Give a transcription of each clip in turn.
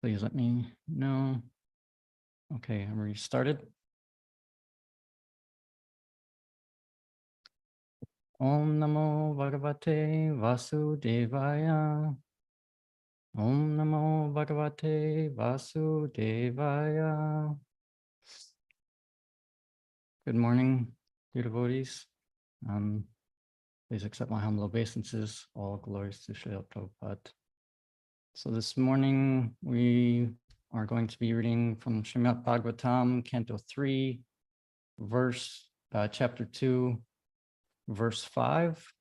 Please let me know. Okay, I'm restarted. Om Namo Bhagavate Vasudevaya. Om Namo Bhagavate Vasudevaya. Good morning, dear devotees. Please accept my humble obeisances. All glories to Srila Prabhupada. So this morning we are going to be reading from Srimad Bhagavatam, Canto 3, chapter 2, verse 5.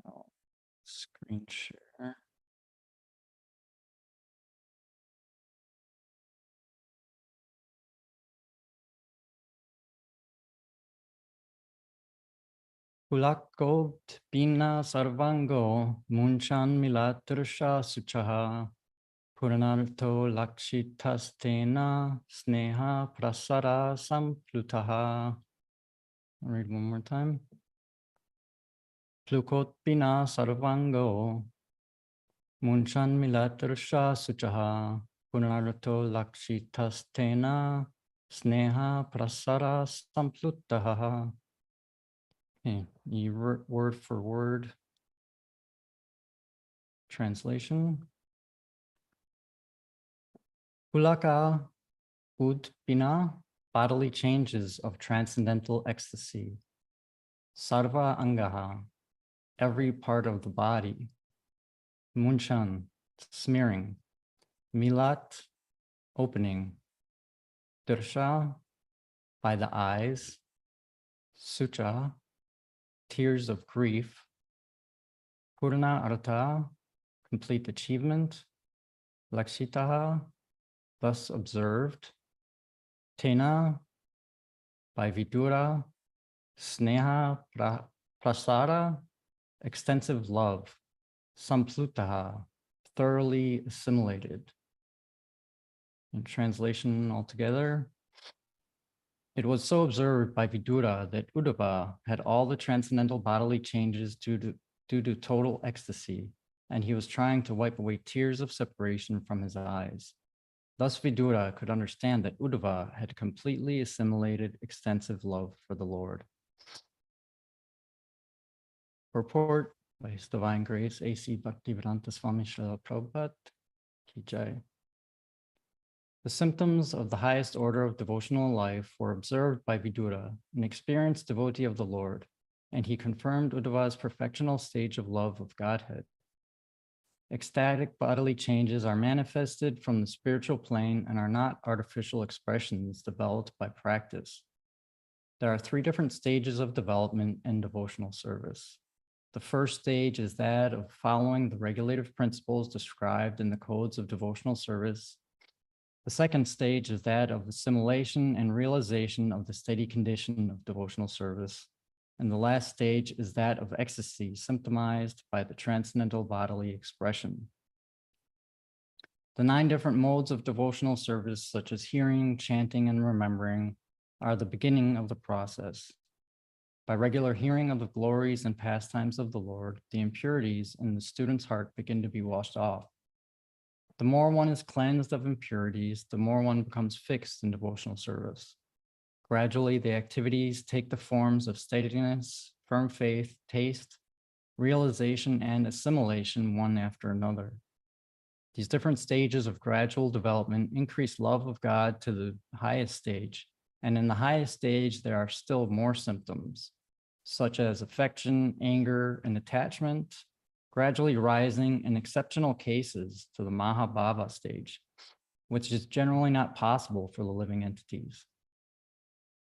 I'll screen share. Kulakot Pina Sarvango Munchan Milatursha Suchaha Puranarto Lakshitastena Sneha Prasara Samplutaha. I'll read one more time. Plukot Pina Sarvango Munchan Milatursha Suchaha Puranarto Lakshitastena Sneha Prasara Samplutaha. Okay, word for word translation. Pulaka Udpina, bodily changes of transcendental ecstasy. Sarva Angaha, every part of the body. Munchan, smearing. Milat, opening. Dirsha, by the eyes. Sucha, tears of grief. Purna Artha, complete achievement. Lakshitaha, thus observed. Tena, by Vidura. Sneha Prasara, extensive love. Samplutaha, thoroughly assimilated. In translation altogether, it was so observed by Vidura that Uddhava had all the transcendental bodily changes due to total ecstasy, and he was trying to wipe away tears of separation from his eyes. Thus Vidura could understand that Uddhava had completely assimilated extensive love for the Lord. Purport by His Divine Grace, A.C. Bhaktivedanta Swami Srila Prabhupada Ki Jai. The symptoms of the highest order of devotional life were observed by Vidura, an experienced devotee of the Lord, and he confirmed Uddhava's perfectional stage of love of Godhead. Ecstatic bodily changes are manifested from the spiritual plane and are not artificial expressions developed by practice. There are 3 different stages of development in devotional service. The first stage is that of following the regulative principles described in the codes of devotional service. The second stage is that of assimilation and realization of the steady condition of devotional service. And the last stage is that of ecstasy, symptomized by the transcendental bodily expression. The 9 different modes of devotional service, such as hearing, chanting, and remembering, are the beginning of the process. By regular hearing of the glories and pastimes of the Lord, the impurities in the student's heart begin to be washed off. The more one is cleansed of impurities, the more one becomes fixed in devotional service. Gradually, the activities take the forms of steadiness, firm faith, taste, realization, and assimilation one after another. These different stages of gradual development increase love of God to the highest stage, and in the highest stage, there are still more symptoms, such as affection, anger, and attachment, gradually rising in exceptional cases to the Mahabhava stage, which is generally not possible for the living entities.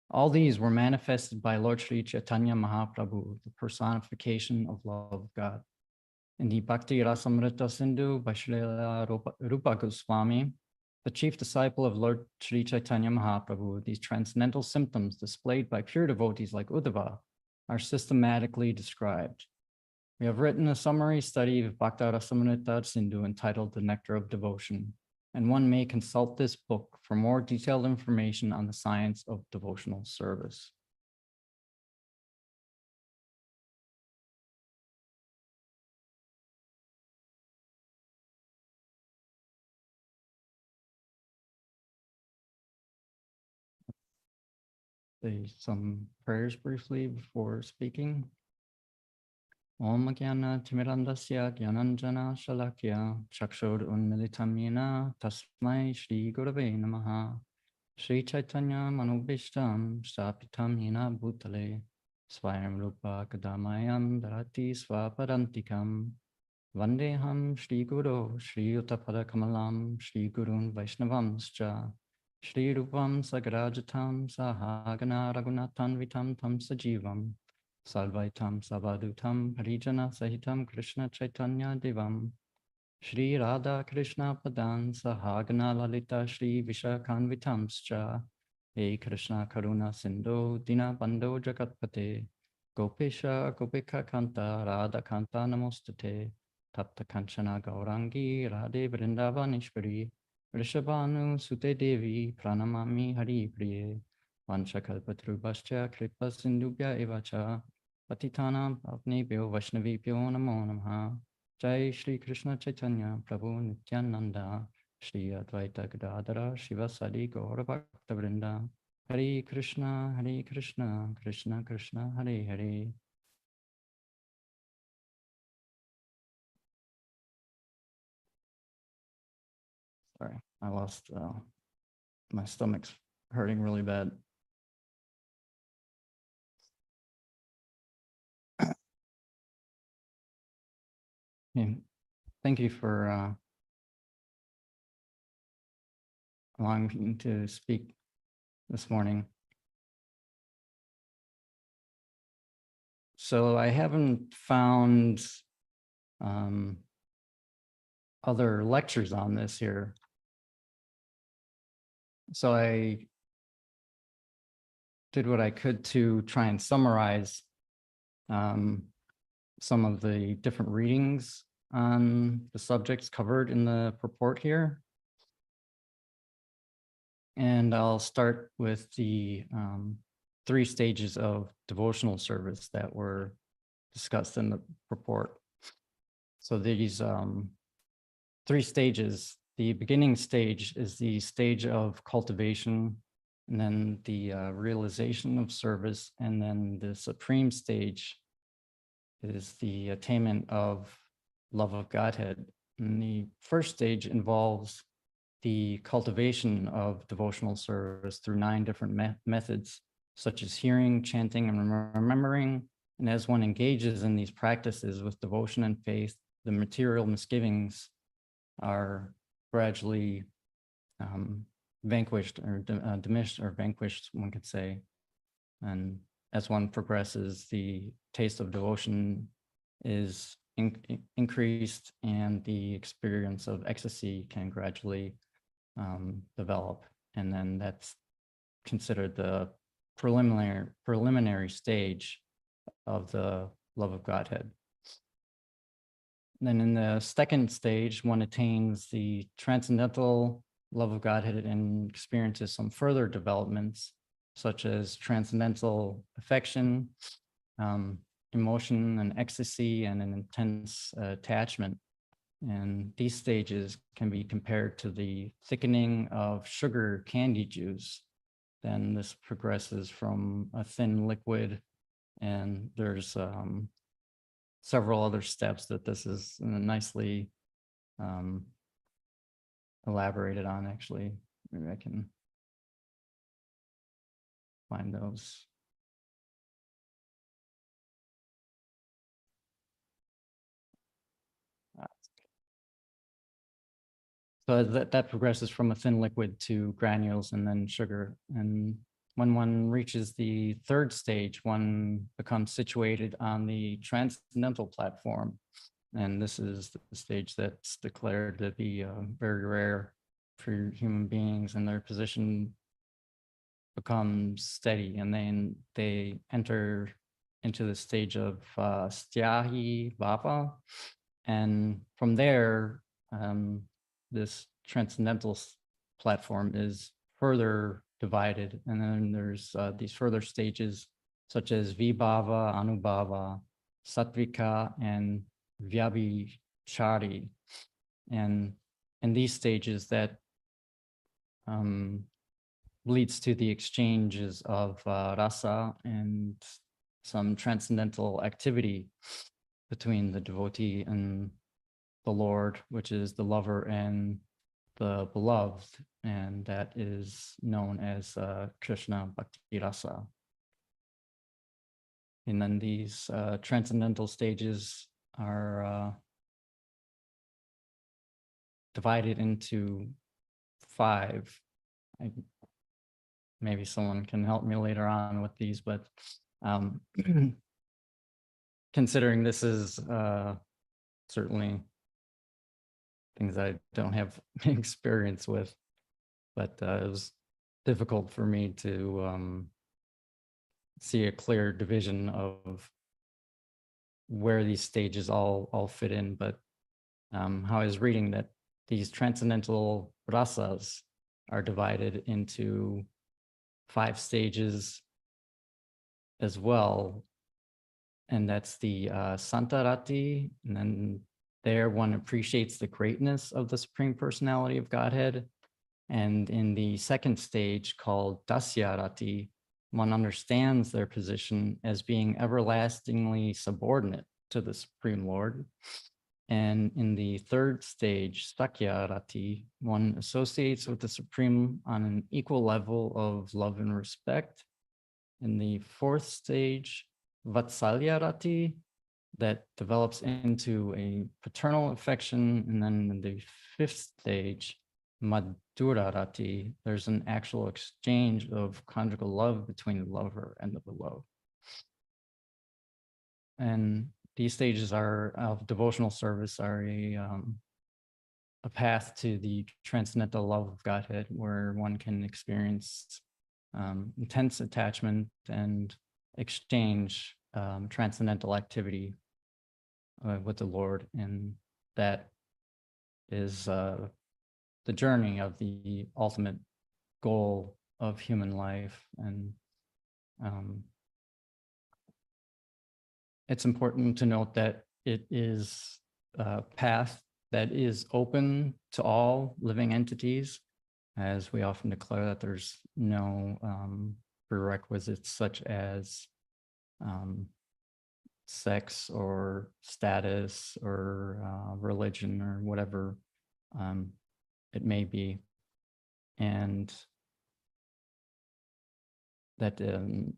All these were manifested by Lord Sri Chaitanya Mahaprabhu, the personification of love of God. In the Bhakti Rasamrita Sindhu by Srila Rupa Goswami, the chief disciple of Lord Sri Chaitanya Mahaprabhu, these transcendental symptoms displayed by pure devotees like Uddhava are systematically described. We have written a summary study of Bhakti Rasamrita Sindhu entitled The Nectar of Devotion, and one may consult this book for more detailed information on the science of devotional service. say some prayers briefly before speaking. Om Jnana Timirandasya Gyananjana Shalakya Chakshur Unmilitam Yena Tasmai Shri Gurave Namaha Shri Chaitanya Manubhishtam Stapitam Yena Bhutale Swayam Rupa Kadamayam Dharati Swaparantikam Vandeham Shri Guru Shri Uttapada Kamalam Shri Gurun Vaishnavamscha Shri Rupam Sagrajatam Sahagana Raghunathan Vitam Tam Sajivam Salvaitam Savadutam Harijana Sahitam Krishna Chaitanya Devam Shri Radha Krishna Padan Sahagana Lalita Shri Vishakhanvitamscha He Krishna Karuna Sindhu Dina Bando Jagatpate Gopisha Gopika Kanta Radha Kanta Namostate Tapta Kanchana Gaurangi Radhe Vrindavanishvari Rishabhanu Sute Devi Pranamami Hari Priye Vanchakalpatrubhascha Kripa Sindhubhya Evacha Patitanam Pavnebhyo Vaishnavibhyo Namo Namaha Jai Shri Krishna Chaitanya Prabhu Nityananda Shri Advaita Gadadhara Shivasadi Gaura Bhakta Vrinda Hare Krishna Krishna Krishna Hare Hare. Sorry, I lost, my stomach's hurting really bad. Okay. Thank you for allowing me to speak this morning. So I haven't found other lectures on this here. So I did what I could to try and summarize some of the different readings on the subjects covered in the purport here. And I'll start with the 3 stages of devotional service that were discussed in the purport. So these 3 stages, the beginning stage is the stage of cultivation, and then the realization of service, and then the supreme stage is the attainment of love of Godhead. And the first stage involves the cultivation of devotional service through 9 different methods, such as hearing, chanting, and remembering. And as one engages in these practices with devotion and faith, the material misgivings are gradually vanquished or diminished or vanquished, one could say. And as one progresses, the taste of devotion is increased, and the experience of ecstasy can gradually develop. And then that's considered the preliminary stage of the love of Godhead. Then in the second stage, one attains the transcendental love of Godhead and experiences some further developments, such as transcendental affection, emotion and ecstasy, and an intense attachment. And these stages can be compared to the thickening of sugar candy juice. Then this progresses from a thin liquid, and there's several other steps that this is nicely elaborated on, actually. Maybe I can find those. So that progresses from a thin liquid to granules and then sugar. And when one reaches the third stage, one becomes situated on the transcendental platform. And this is the stage that's declared to be very rare for human beings, and their position becomes steady. And then they enter into the stage of Acyuta-bhava. And from there, this transcendental platform is further divided. And then there's these further stages such as Vibhava, Anubhava, Sattvika, and Vyabhichari. And in these stages that leads to the exchanges of rasa and some transcendental activity between the devotee and the Lord, which is the lover and the beloved, and that is known as Krishna Bhakti Rasa. And then these transcendental stages are divided into 5. Maybe someone can help me later on with these, but considering this is certainly things I don't have experience with, but it was difficult for me to see a clear division of where these stages all fit in. But how I was reading that these transcendental rasas are divided into 5 stages as well. And that's the Santarati, and then there one appreciates the greatness of the Supreme Personality of Godhead. And in the second stage called Dasyarati, one understands their position as being everlastingly subordinate to the Supreme Lord. And in the third stage, Sakyarati, one associates with the Supreme on an equal level of love and respect. In the fourth stage, Vatsalyarati, that develops into a paternal affection. And then in the fifth stage, Madhurarati, there's an actual exchange of conjugal love between the lover and the beloved. And these stages of devotional service are a path to the transcendental love of Godhead, where one can experience intense attachment and exchange transcendental activity with the Lord. And that is the journey of the ultimate goal of human life. And it's important to note that it is a path that is open to all living entities, as we often declare that there's no prerequisites such as sex or status or religion or whatever it may be, and that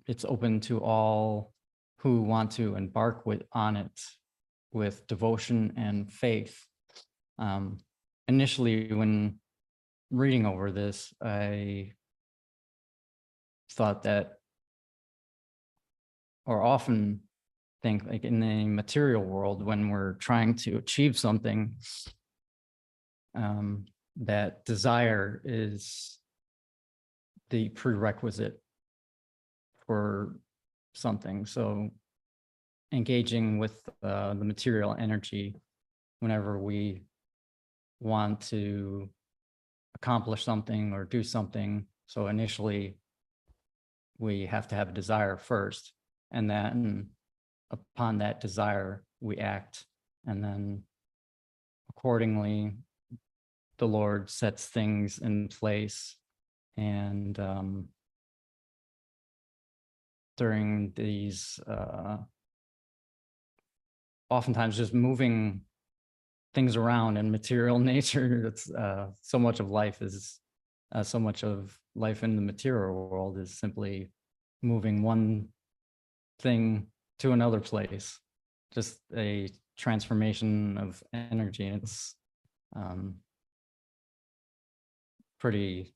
it's open to all who want to embark on it with devotion and faith. Initially, when reading over this, I thought that, or often think, like in the material world, when we're trying to achieve something, that desire is the prerequisite for something. So engaging with the material energy whenever we want to accomplish something or do something. So initially, we have to have a desire first, and then upon that desire, we act, and then accordingly, the Lord sets things in place. And during these, oftentimes just moving things around in material nature, it's so much of life in the material world is simply moving one thing to another place, just a transformation of energy. And it's pretty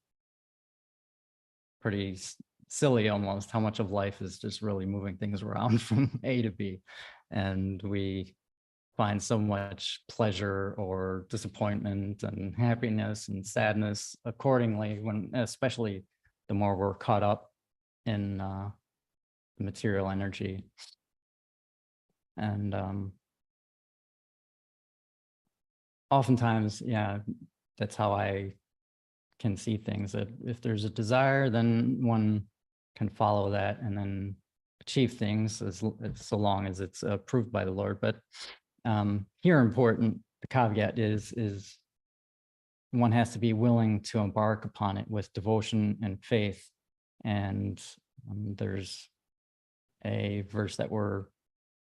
silly almost how much of life is just really moving things around from A to B. And we find so much pleasure or disappointment and happiness and sadness accordingly, especially the more we're caught up in the material energy. And oftentimes, yeah, that's how I can see things, that if there's a desire, then one can follow that and then achieve things so long as it's approved by the Lord. But here important, the caveat is one has to be willing to embark upon it with devotion and faith. And there's a verse that we're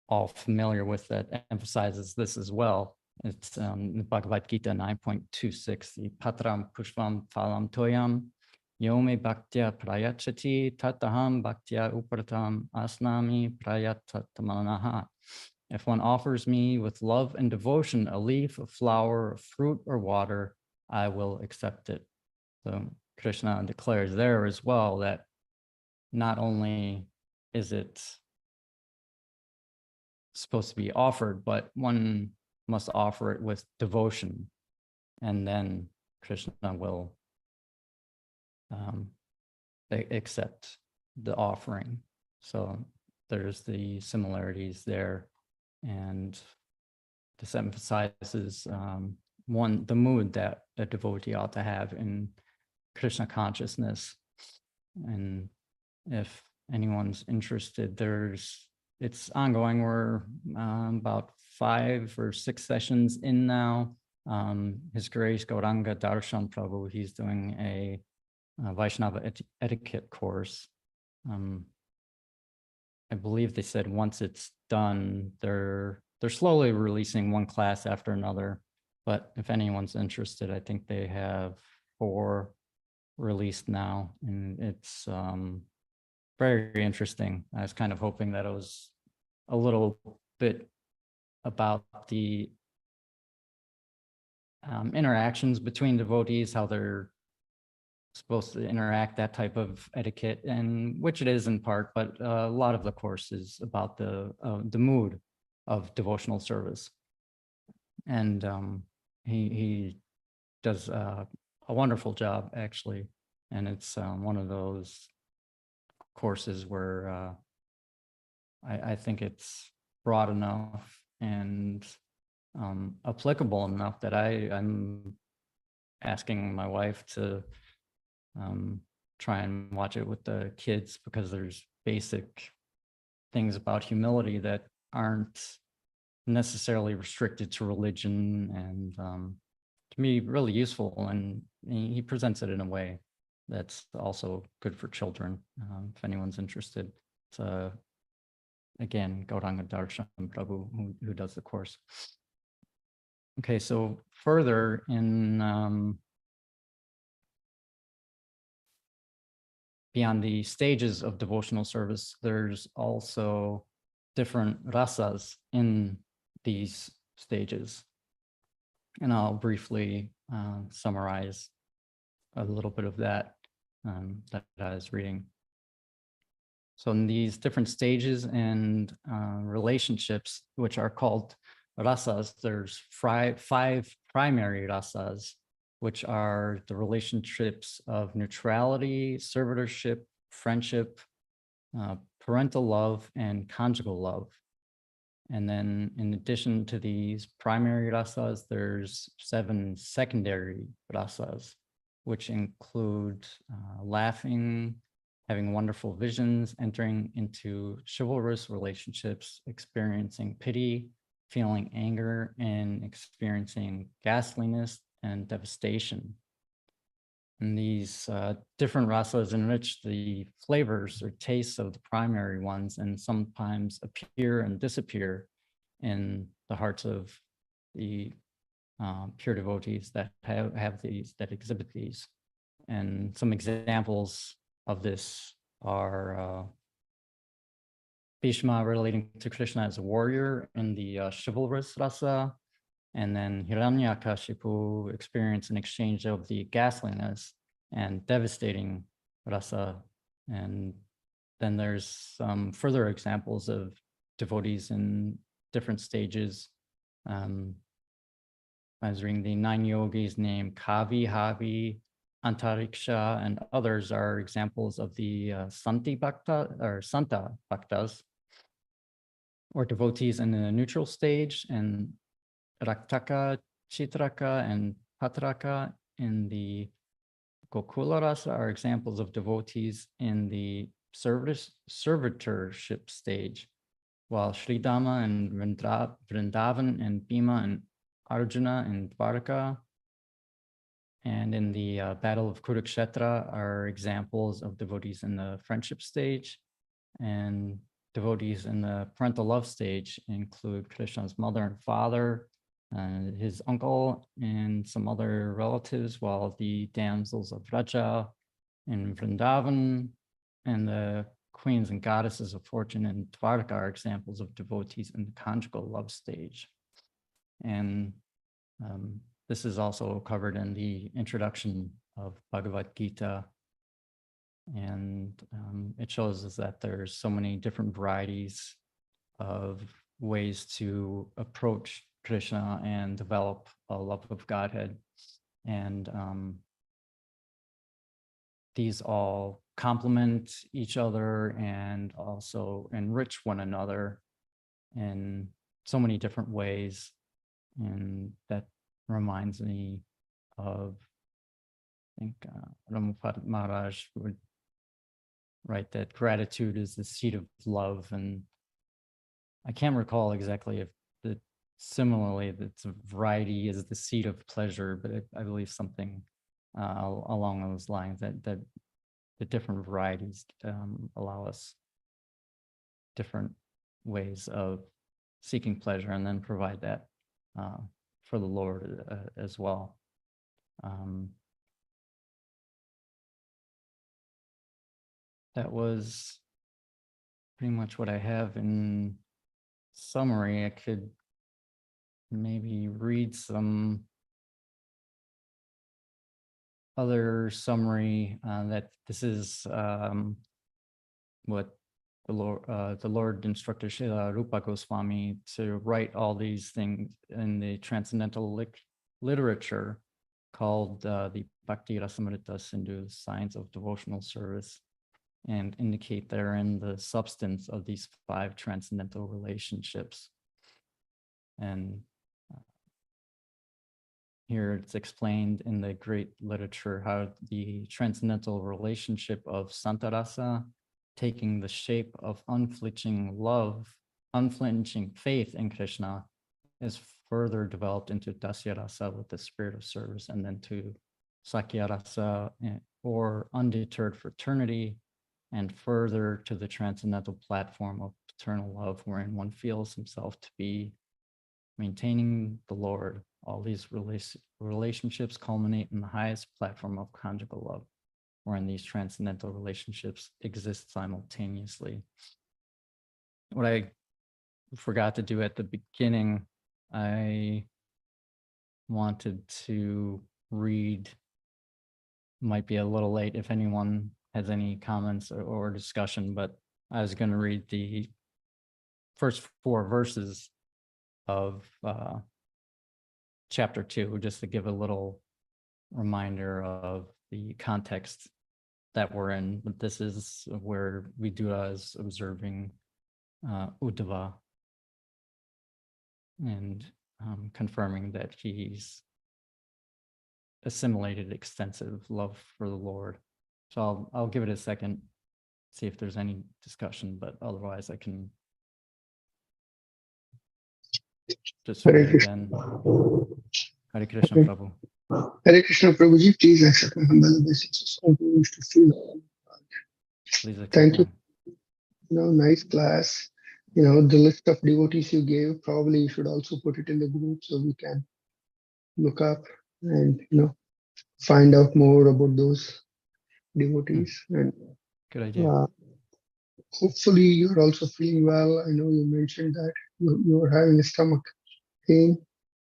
all familiar with that emphasizes this as well. It's Bhagavad Gita 9.26, the Patram Pushpam Phalam Toyam Yome Bhaktya Prayachati Tataham Bhaktya Upratam Asnami Prayatattamanaha. If one offers me with love and devotion a leaf, a flower, a fruit, or water, I will accept it. So Krishna declares there as well that not only is it supposed to be offered, but one must offer it with devotion, and then Krishna will accept the offering. So there's the similarities there, and this emphasizes the mood that a devotee ought to have in Krishna consciousness. And if anyone's interested, it's ongoing. We're about 5 or 6 sessions in now. His Grace Gauranga Darshan Prabhu, he's doing a Vaishnava etiquette course. I believe they said once it's done, they're slowly releasing one class after another. But if anyone's interested, I think they have 4 released now, and it's very interesting. I was kind of hoping that it was a little bit about the interactions between devotees, how they're supposed to interact, that type of etiquette, and which it is in part, but a lot of the course is about the mood of devotional service. And he does a wonderful job, actually. And it's one of those courses where I think it's broad enough and applicable enough that I'm asking my wife to try and watch it with the kids, because there's basic things about humility that aren't necessarily restricted to religion, and to me really useful. And he presents it in a way that's also good for children. If anyone's interested, it's again, Gauranga Darshan Prabhu who does the course. Okay, so further in beyond the stages of devotional service, there's also different rasas in these stages. And I'll briefly summarize a little bit of that that I was reading. So in these different stages and relationships, which are called rasas, there's 5 primary rasas, which are the relationships of neutrality, servitorship, friendship, parental love, and conjugal love. And then in addition to these primary rasas, there's 7 secondary rasas, which include laughing, having wonderful visions, entering into chivalrous relationships, experiencing pity, feeling anger, and experiencing ghastliness and devastation. And these different rasas enrich the flavors or tastes of the primary ones, and sometimes appear and disappear in the hearts of the pure devotees that have these, that exhibit these. And some examples of this are Bhishma relating to Krishna as a warrior in the chivalrous rasa, and then Hiranyakashipu experience an exchange of the ghastliness and devastating rasa. And then there's some further examples of devotees in different stages. I was reading the 9 yogis named Kavi, Havi, Antariksha, and others are examples of the Santi Bhakta or Santa Bhaktas, or devotees in the neutral stage, and Raktaka, Chitraka, and Patraka in the Gokula Rasa are examples of devotees in the servitorship stage, while Sridama and Vrindavan and Bhima and Arjuna and Dwarka And in the Battle of Kurukshetra are examples of devotees in the friendship stage, and devotees in the parental love stage include Krishna's mother and father, his uncle, and some other relatives, while the damsels of Vraja and Vrindavan and the queens and goddesses of fortune and Dwarka are examples of devotees in the conjugal love stage. And this is also covered in the introduction of Bhagavad Gita. And it shows us that there's so many different varieties of ways to approach Krishna and develop a love of Godhead. And these all complement each other and also enrich one another in so many different ways. And that reminds me of, I think Ramapada Maharaj would write that gratitude is the seed of love. And I can't recall exactly if similarly that variety is the seed of pleasure, but I believe something along those lines, that the different varieties allow us different ways of seeking pleasure, and then provide that for the Lord as well. That was pretty much what I have in summary. I could maybe read some other summary that this is what the Lord instructed Srila Rupa Goswami to write all these things in the transcendental literature called the Bhakti Rasamrita Sindhu, Science of Devotional Service, and indicate therein the substance of these 5 transcendental relationships. And here it's explained in the great literature how the transcendental relationship of Santarasa, taking the shape of unflinching love, unflinching faith in Krishna, is further developed into Dasyarasa with the spirit of service, and then to Sakyarasa, or undeterred fraternity, and further to the transcendental platform of paternal love, wherein one feels himself to be maintaining the Lord. All these relationships culminate in the highest platform of conjugal love, wherein these transcendental relationships exist simultaneously. What I forgot to do at the beginning, I wanted to read, might be a little late if anyone has any comments or discussion, but I was going to read the first 4 verses of chapter 2, just to give a little reminder of the context that we're in. But this is where Vidura is observing Uddhava and confirming that he's assimilated extensive love for the Lord. So I'll give it a second, see if there's any discussion, but otherwise I can just read it again. Hare Krishna, Okay. Prabhu. Hare Krishna, Prabhuji, please accept my humble obeisances. All who wish to feel. Please accept Thank you. mine. Nice class. The list of devotees you gave, probably you should also put it in the group so we can look up and, find out more about those devotees. And Good idea. hopefully you're also feeling well. I know you mentioned that you are having a stomach pain.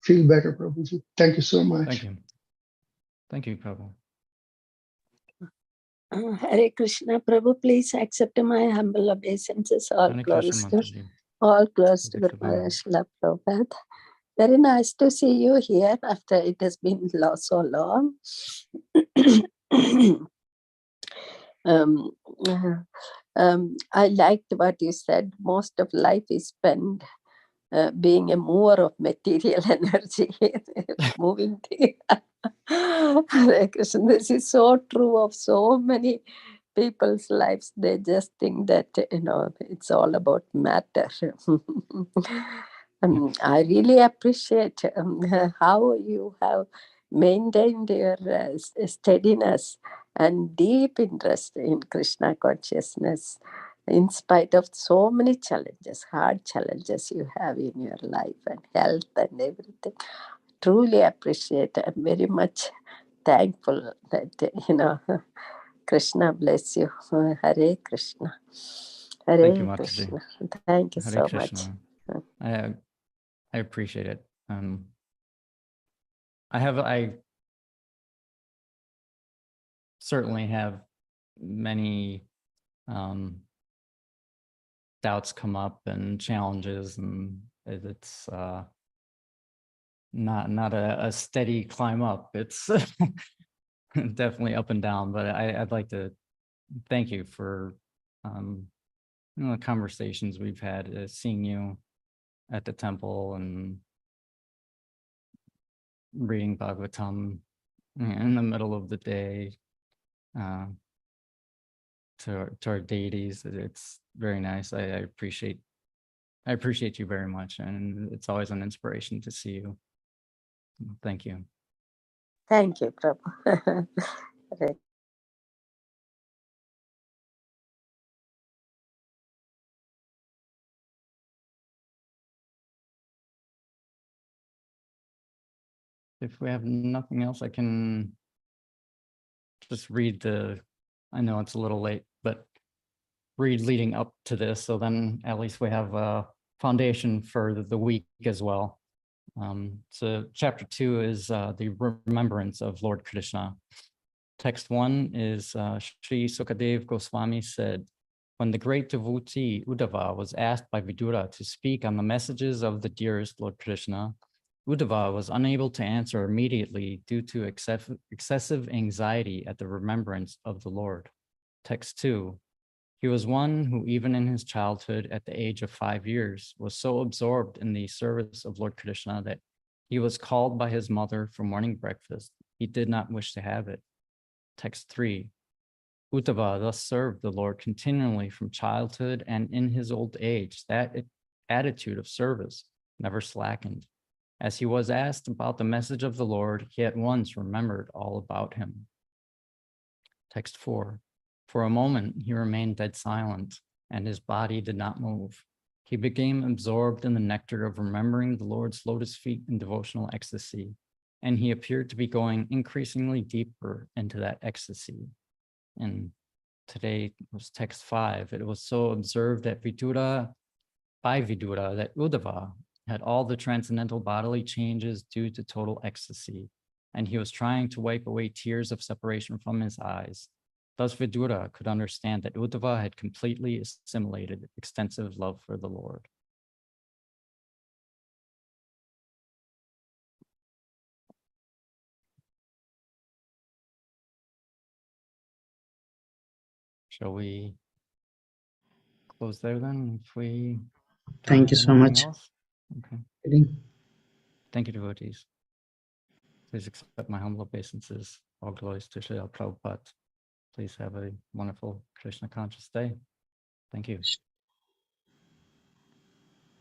Feel better, Prabhuji. Thank you so much. Thank you. Thank you, Prabhu. Hare Krishna, Prabhu, please accept my humble obeisances. All Hare close Krishna, to Mataji. Guru Maharaj Srila Prabhupada. Very nice to see you here after it has been so long. I liked what you said. Most of life is spent being a mover of material energy, moving things. Hare Krishna, this is so true of so many people's lives. They just think that, it's all about matter. I really appreciate how you have maintained your steadiness and deep interest in Krishna consciousness in spite of so many challenges, hard challenges you have in your life and health and everything. Truly appreciate. I'm very much thankful that, Krishna bless you. Hare Krishna. Thank you, Hare Mataji. Krishna. Thank you Hare so much. Krishna. I appreciate it. I certainly have many doubts come up and challenges, and it's not a steady climb up. It's definitely up and down, but I'd like to thank you for the conversations we've had, seeing you at the temple and reading Bhagavatam in the middle of the day to our deities. It's very nice. I appreciate you very much, and it's always an inspiration to see you. Thank you. Thank you, Prabhu. Hare If we have nothing else, I can just read I know it's a little late, but read leading up to this. So then at least we have a foundation for the week as well. So chapter 2 is the remembrance of Lord Krishna. Text 1 is Sri Sukadev Goswami said, when the great devotee Uddhava was asked by Vidura to speak on the messages of the dearest Lord Krishna, Uddhava was unable to answer immediately due to excessive anxiety at the remembrance of the Lord. Text 2. He was one who, even in his childhood, at the age of 5 years, was so absorbed in the service of Lord Krishna that he was called by his mother for morning breakfast. He did not wish to have it. Text 3. Uddhava thus served the Lord continually from childhood and in his old age. That attitude of service never slackened. As he was asked about the message of the Lord, he at once remembered all about him. Text 4. For a moment, he remained dead silent, and his body did not move. He became absorbed in the nectar of remembering the Lord's lotus feet in devotional ecstasy, and he appeared to be going increasingly deeper into that ecstasy. And today was text 5. It was so observed by Vidura that Uddhava had all the transcendental bodily changes due to total ecstasy, and he was trying to wipe away tears of separation from his eyes. Thus Vidura could understand that Uddhava had completely assimilated extensive love for the Lord. Shall we close there then? If we Thank you so nothing much. else? Okay. Really. Thank you, devotees. Please accept my humble obeisances. All glories to Srila Prabhupada. Please have a wonderful Krishna conscious day. Thank you.